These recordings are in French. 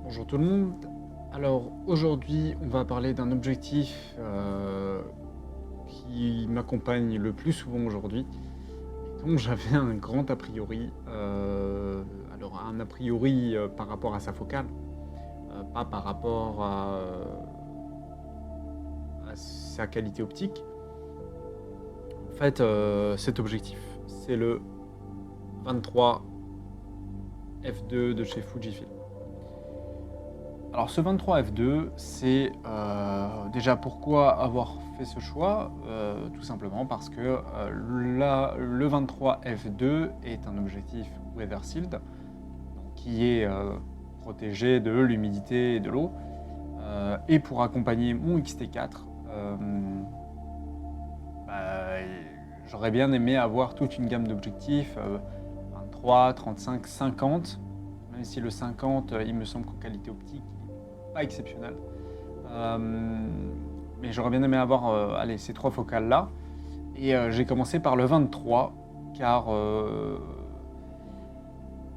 Bonjour tout le monde. Alors aujourd'hui, on va parler d'un objectif qui m'accompagne le plus souvent aujourd'hui, et dont j'avais un grand a priori. Alors un a priori par rapport à sa focale, pas par rapport à sa qualité optique. En fait, cet objectif, c'est le 23 f2 de chez Fujifilm. Alors ce 23 f2, c'est déjà pourquoi avoir fait ce choix. Tout simplement parce que le 23 f2 est un objectif weather sealed, donc qui est protégé de l'humidité et de l'eau. Et pour accompagner mon X-T4, j'aurais bien aimé avoir toute une gamme d'objectifs 23, 35, 50, même si le 50, il me semble qu'en qualité optique, pas exceptionnel. Mais j'aurais bien aimé avoir ces trois focales-là. Et j'ai commencé par le 23, car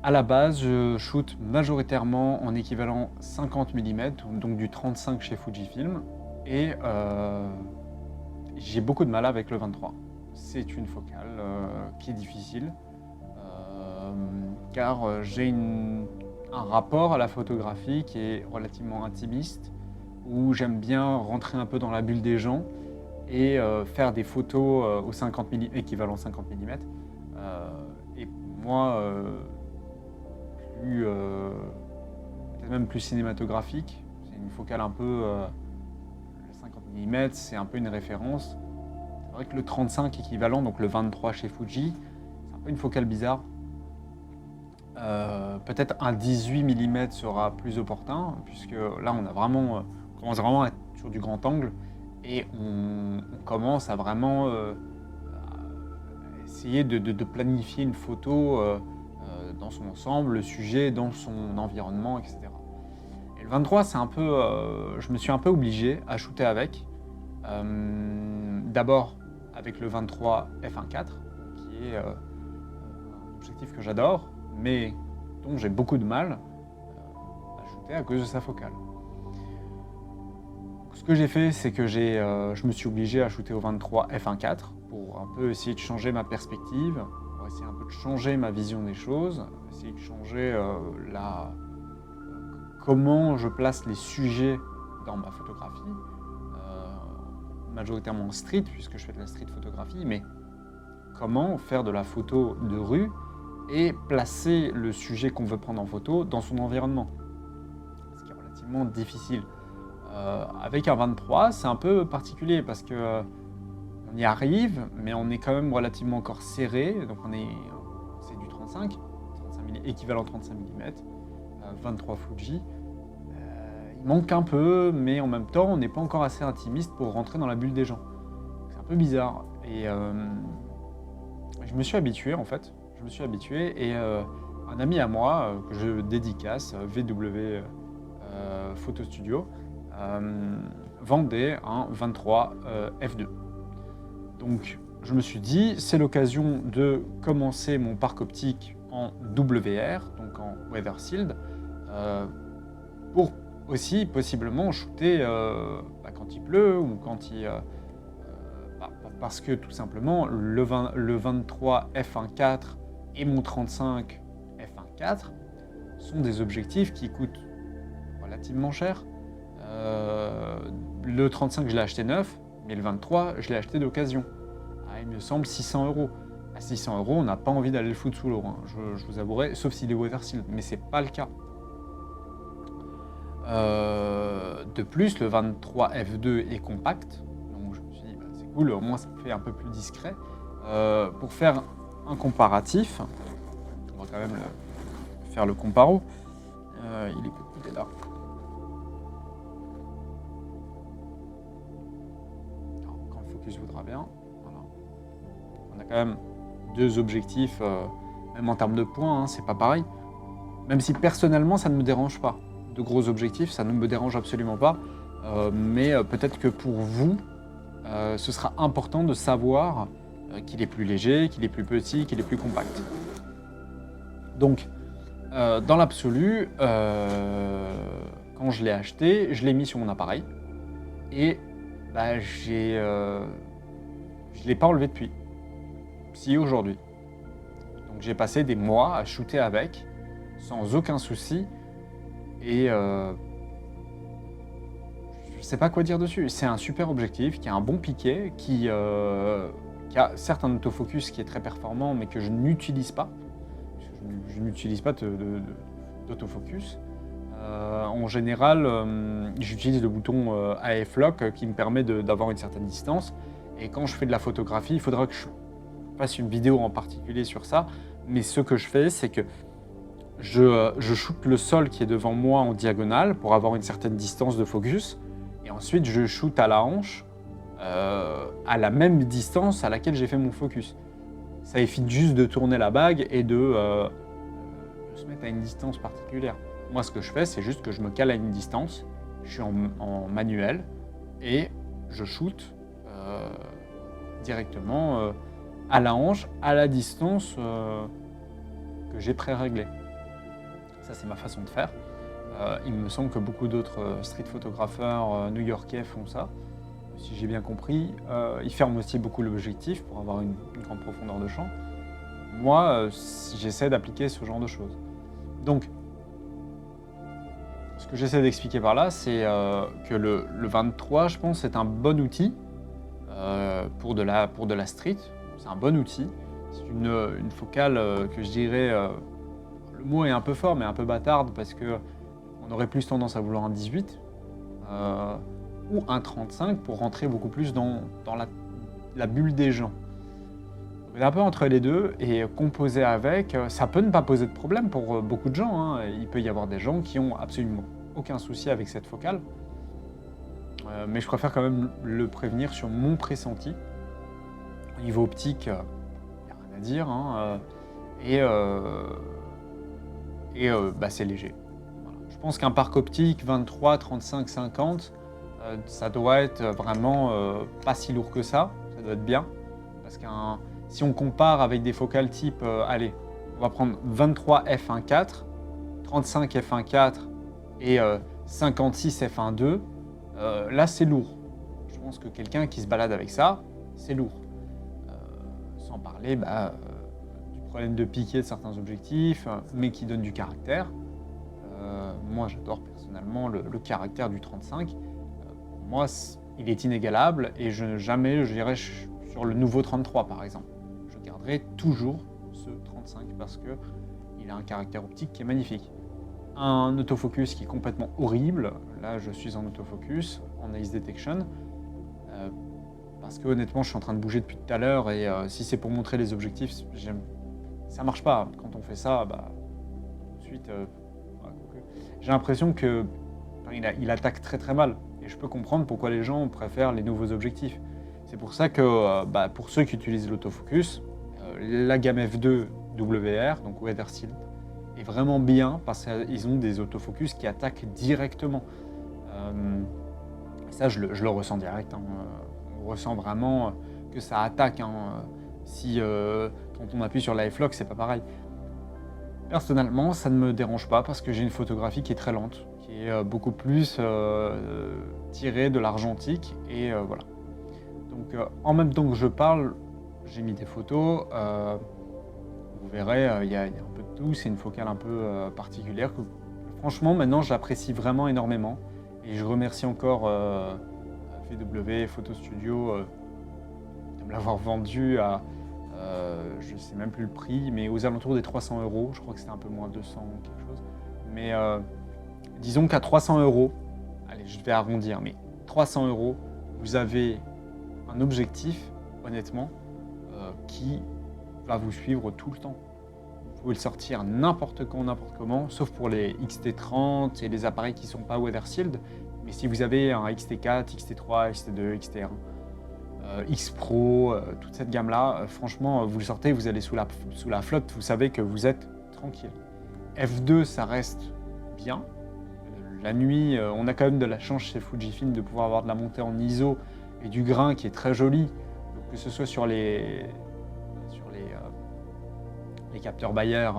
à la base, je shoot majoritairement en équivalent 50 mm, donc du 35 chez Fujifilm. Et j'ai beaucoup de mal avec le 23. C'est une focale qui est difficile, car j'ai un rapport à la photographie qui est relativement intimiste, où j'aime bien rentrer un peu dans la bulle des gens et faire des photos au 50 mm, équivalent 50 mm. Et pour moi, peut-être même plus cinématographique. C'est une focale un peu... le 50 mm, c'est un peu une référence. C'est vrai que le 35 équivalent, donc le 23 chez Fuji, c'est un peu une focale bizarre. Peut-être un 18 mm sera plus opportun, puisque là on commence vraiment à être sur du grand angle et on commence à vraiment essayer de planifier une photo dans son ensemble, le sujet dans son environnement, etc. Et le 23, c'est un peu, je me suis un peu obligé à shooter avec. D'abord avec le 23 f1.4, qui est un objectif que j'adore, mais dont j'ai beaucoup de mal à shooter à cause de sa focale. Ce que j'ai fait, c'est que je me suis obligé à shooter au 23 f1.4 pour un peu essayer de changer ma perspective, pour essayer un peu de changer ma vision des choses, essayer de changer comment je place les sujets dans ma photographie, majoritairement en street, puisque je fais de la street photographie, mais comment faire de la photo de rue et placer le sujet qu'on veut prendre en photo dans son environnement. Ce qui est relativement difficile. Avec un 23, c'est un peu particulier parce que on y arrive, mais on est quand même relativement encore serré. Donc c'est du 35 équivalent 35 mm, 23 Fuji. Il manque un peu, mais en même temps, on n'est pas encore assez intimiste pour rentrer dans la bulle des gens. C'est un peu bizarre. Et je me suis habitué en fait. Je me suis habitué et un ami à moi que je dédicace, VW Photo Studio, vendait un 23 f2. Donc je me suis dit, c'est l'occasion de commencer mon parc optique en WR, donc en Weather Sealed, pour aussi possiblement shooter quand il pleut ou quand il... parce que tout simplement, le 23 f1.4 et mon 35 f1.4 sont des objectifs qui coûtent relativement cher. Le 35, je l'ai acheté neuf, mais le 23, je l'ai acheté d'occasion. Il me semble 600 €. À 600 €, on n'a pas envie d'aller le foutre sous l'eau, hein, je vous avouerai, sauf s'il est weather sealed, mais c'est pas le cas. De plus, le 23 f2 est compact, donc je me suis dit, c'est cool, au moins ça me fait un peu plus discret. Pour faire un comparatif, on va quand même faire le comparo. Il est là. Alors, quand le focus voudra bien. Voilà. On a quand même deux objectifs, même en termes de points, hein, c'est pas pareil. Même si personnellement, ça ne me dérange pas. De gros objectifs, ça ne me dérange absolument pas. Mais peut-être que pour vous, ce sera important de savoir qu'il est plus léger, qu'il est plus petit, qu'il est plus compact. Donc, Dans l'absolu, quand je l'ai acheté, je l'ai mis sur mon appareil et bah, je l'ai pas enlevé depuis. Si, aujourd'hui. Donc j'ai passé des mois à shooter avec, sans aucun souci, et je sais pas quoi dire dessus. C'est un super objectif, qui a un bon piqué, qui a certes un autofocus qui est très performant, mais que je n'utilise pas. Je n'utilise pas d'autofocus. En général, j'utilise le bouton AF Lock qui me permet d'avoir une certaine distance. Et quand je fais de la photographie, il faudra que je fasse une vidéo en particulier sur ça. Mais ce que je fais, c'est que je shoote le sol qui est devant moi en diagonale pour avoir une certaine distance de focus. Et ensuite, je shoot à la hanche à la même distance à laquelle j'ai fait mon focus. Ça évite juste de tourner la bague et de se mettre à une distance particulière. Moi, ce que je fais, c'est juste que je me cale à une distance, je suis en manuel et je shoot directement à la hanche, à la distance que j'ai pré-réglée. Ça, c'est ma façon de faire. Il me semble que beaucoup d'autres street photographeurs new-yorkais font ça. Si j'ai bien compris, ils ferment aussi beaucoup l'objectif pour avoir une grande profondeur de champ. Moi, j'essaie d'appliquer ce genre de choses. Donc, ce que j'essaie d'expliquer par là, c'est que le 23, je pense, c'est un bon outil pour de la street. C'est un bon outil. C'est une focale que je dirais, le mot est un peu fort, mais un peu bâtarde, parce qu'on aurait plus tendance à vouloir un 18 ou un 35 pour rentrer beaucoup plus dans la bulle des gens. On est un peu entre les deux, et composer avec, ça peut ne pas poser de problème pour beaucoup de gens. Hein. Il peut y avoir des gens qui ont absolument aucun souci avec cette focale. Mais je préfère quand même le prévenir sur mon pressenti. Au niveau optique, il n'y a rien à dire. Hein. Bah, c'est léger. Voilà. Je pense qu'un parc optique 23, 35, 50, ça doit être vraiment pas si lourd que ça. Ça doit être bien. Parce si on compare avec des focales type, allez, on va prendre 23 f1.4, 35 f1.4 et 56 f1.2, là c'est lourd. Je pense que quelqu'un qui se balade avec ça, c'est lourd. Sans parler du problème de piqué de certains objectifs, mais qui donne du caractère. Moi j'adore personnellement le caractère du 35. Moi, il est inégalable et jamais je dirais sur le nouveau 33 par exemple. Je garderai toujours ce 35 parce qu'il a un caractère optique qui est magnifique. Un autofocus qui est complètement horrible. Là, je suis en autofocus, en Ace Detection. Parce que honnêtement, je suis en train de bouger depuis tout à l'heure et si c'est pour montrer les objectifs, ça marche pas. Quand on fait ça, tout de suite, j'ai l'impression qu'il attaque très très mal. Et je peux comprendre pourquoi les gens préfèrent les nouveaux objectifs. C'est pour ça que pour ceux qui utilisent l'autofocus, la gamme F2 WR, donc Weather Sealed, est vraiment bien parce qu'ils ont des autofocus qui attaquent directement. Ça, je le ressens direct. Hein. On ressent vraiment que ça attaque. Hein. Quand on appuie sur la F-Lock, c'est pas pareil. Personnellement, ça ne me dérange pas parce que j'ai une photographie qui est très lente, qui est beaucoup plus tirée de l'argentique. Et voilà. Donc, en même temps que je parle, j'ai mis des photos. Vous verrez, il y a un peu de tout. C'est une focale un peu particulière que, franchement, maintenant, j'apprécie vraiment énormément. Et je remercie encore VW Photo Studio de me l'avoir vendu à, je ne sais même plus le prix, mais aux alentours des 300 €. Je crois que c'était un peu moins, 200 quelque chose. Mais disons qu'à 300 €, allez, je vais arrondir, mais 300 €, vous avez un objectif, honnêtement, qui va vous suivre tout le temps. Vous pouvez le sortir n'importe quand, n'importe comment, sauf pour les XT30 et les appareils qui ne sont pas Weather Sealed. Mais si vous avez un XT4, XT3, XT2, XT1, X Pro, toute cette gamme-là, franchement, vous le sortez, vous allez sous la flotte, vous savez que vous êtes tranquille. F2, ça reste bien. La nuit, on a quand même de la chance chez Fujifilm de pouvoir avoir de la montée en ISO et du grain qui est très joli. Donc, que ce soit sur les capteurs Bayer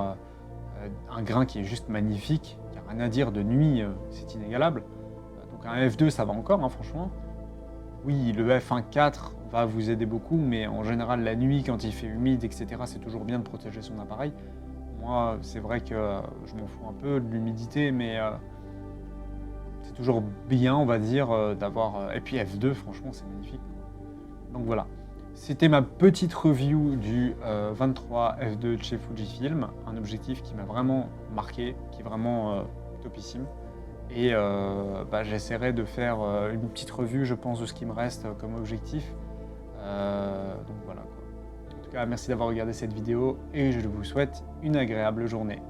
un grain qui est juste magnifique, il n'y a rien à dire, de nuit, c'est inégalable. Donc un F2, ça va encore, hein, franchement. Oui, le F1.4 va vous aider beaucoup, mais en général, la nuit, quand il fait humide, etc., c'est toujours bien de protéger son appareil. Moi, c'est vrai que je m'en fous un peu de l'humidité, mais c'est toujours bien, on va dire, d'avoir... Et puis F2, franchement, c'est magnifique. Donc voilà. C'était ma petite review du 23 F2 de chez Fujifilm, un objectif qui m'a vraiment marqué, qui est vraiment topissime. Et j'essaierai de faire une petite revue, je pense, de ce qui me reste comme objectif. Donc voilà, quoi. En tout cas, merci d'avoir regardé cette vidéo et je vous souhaite une agréable journée.